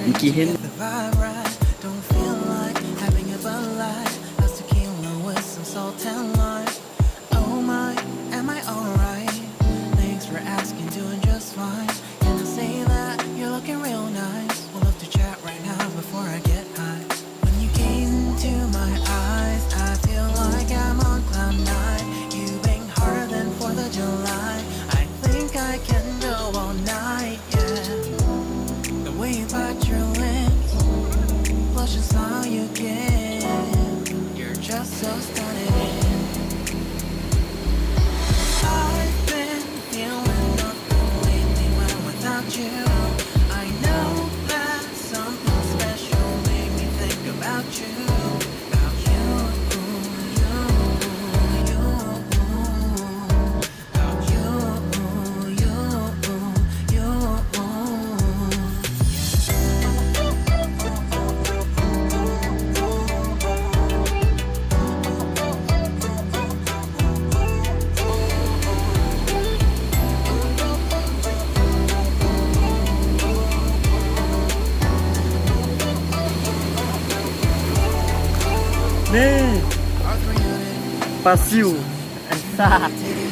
มื่อกี้เห็น Get the vibe right. Don't feel like having a Bud Light. That's tequila with some salt and lime. Oh my, am I alright? Thanks for asking, doing just fine. Can I say that you're looking real nice? We'll love to chat right now before I get high. When you gaze into my eyes, I feel like I'm on cloud nine. You bang harder than 4th of July. I think I can go all night, yeah. The way you bite your lips, blush is all you give. You're just so stunning. I've been feeling nothing lately when without you. I know that something special made me think about you. About you, you, you. About you, you, you.นี่ปลาซิวอันซ่า Take it